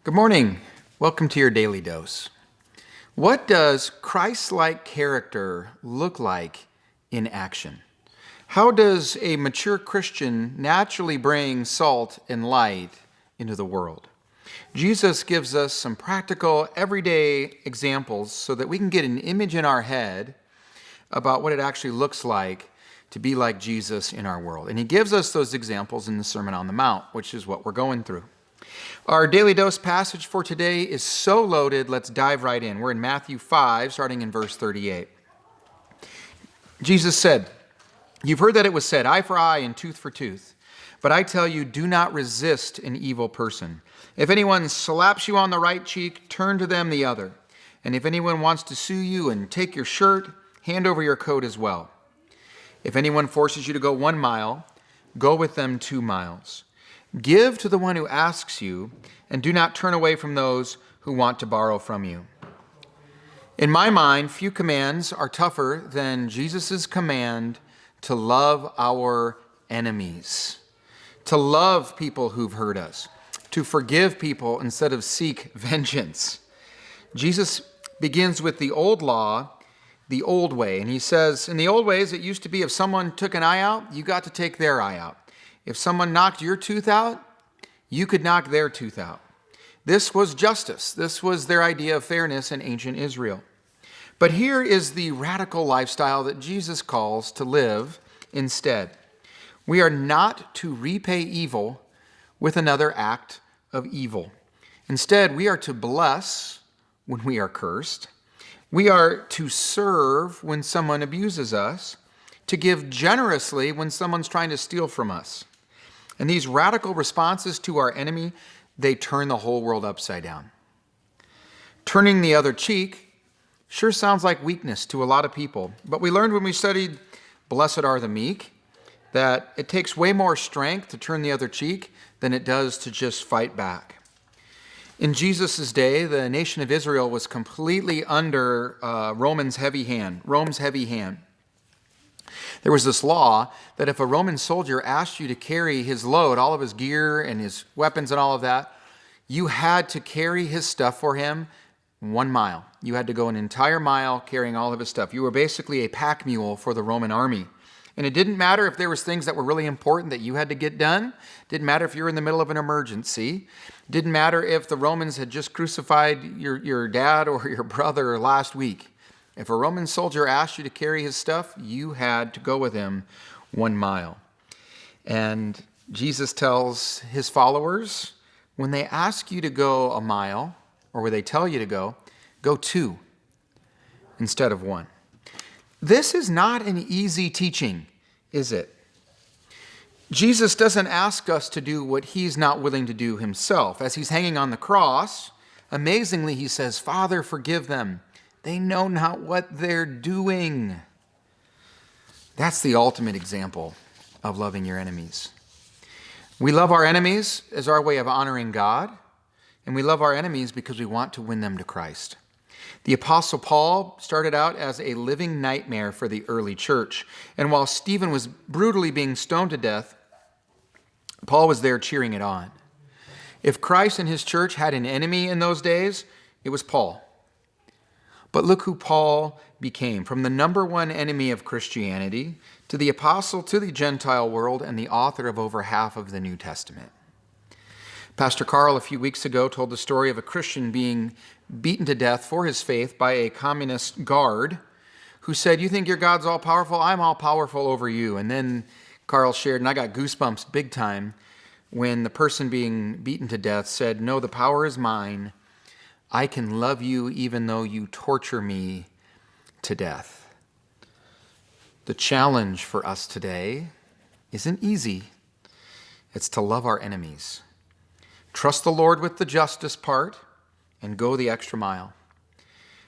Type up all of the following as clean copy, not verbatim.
Good morning. Welcome to your Daily Dose. What does Christ-like character look like in action? How does a mature Christian naturally bring salt and light into the world? Jesus gives us some practical, everyday examples so that we can get an image in our head about what it actually looks like to be like Jesus in our world. And he gives us those examples in the Sermon on the Mount, which is what we're going through. Our Daily Dose passage for today is so loaded, let's dive right in. We're in Matthew 5, starting in verse 38. Jesus said, "You've heard that it was said, eye for eye and tooth for tooth. But I tell you, do not resist an evil person. If anyone slaps you on the right cheek, turn to them the other. And if anyone wants to sue you and take your shirt, hand over your coat as well. If anyone forces you to go 1 mile, go with them 2 miles. Give to the one who asks you, and do not turn away from those who want to borrow from you." In my mind, few commands are tougher than Jesus' command to love our enemies, to love people who've hurt us, to forgive people instead of seek vengeance. Jesus begins with the old law, the old way, and he says, in the old ways, it used to be if someone took an eye out, you got to take their eye out. If someone knocked your tooth out, you could knock their tooth out. This was justice. This was their idea of fairness in ancient Israel. But here is the radical lifestyle that Jesus calls to live instead. We are not to repay evil with another act of evil. Instead, we are to bless when we are cursed. We are to serve when someone abuses us, to give generously when someone's trying to steal from us. And these radical responses to our enemy, they turn the whole world upside down. Turning the other cheek sure sounds like weakness to a lot of people, but we learned when we studied Blessed Are the Meek that it takes way more strength to turn the other cheek than it does to just fight back. In Jesus' day, the nation of Israel was completely under Rome's heavy hand. There was this law that if a Roman soldier asked you to carry his load, all of his gear and his weapons and all of that, you had to carry his stuff for him 1 mile. You had to go an entire mile carrying all of his stuff. You were basically a pack mule for the Roman army. And it didn't matter if there was things that were really important that you had to get done. Didn't matter if you were in the middle of an emergency. Didn't matter if the Romans had just crucified your dad or your brother last week. If a Roman soldier asked you to carry his stuff, you had to go with him 1 mile. And Jesus tells his followers, when they ask you to go a mile, or where they tell you to go 2 instead of 1. This is not an easy teaching, is it? Jesus doesn't ask us to do what he's not willing to do himself. As he's hanging on the cross, amazingly, he says, "Father, forgive them. They know not what they're doing." That's the ultimate example of loving your enemies. We love our enemies as our way of honoring God, and we love our enemies because we want to win them to Christ. The Apostle Paul started out as a living nightmare for the early church, and while Stephen was brutally being stoned to death, Paul was there cheering it on. If Christ and his church had an enemy in those days, it was Paul. But look who Paul became, from the number one enemy of Christianity to the apostle to the Gentile world and the author of over half of the New Testament. Pastor Carl a few weeks ago told the story of a Christian being beaten to death for his faith by a communist guard who said, "You think your God's all powerful? I'm all powerful over you." And then Carl shared, and I got goosebumps big time, when the person being beaten to death said, "No, the power is mine. I can love you even though you torture me to death." The challenge for us today isn't easy. It's to love our enemies. Trust the Lord with the justice part and go the extra mile.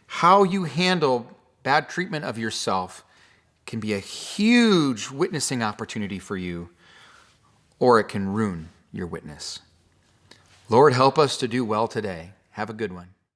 How you handle bad treatment of yourself can be a huge witnessing opportunity for you, or it can ruin your witness. Lord, help us to do well today. Have a good one.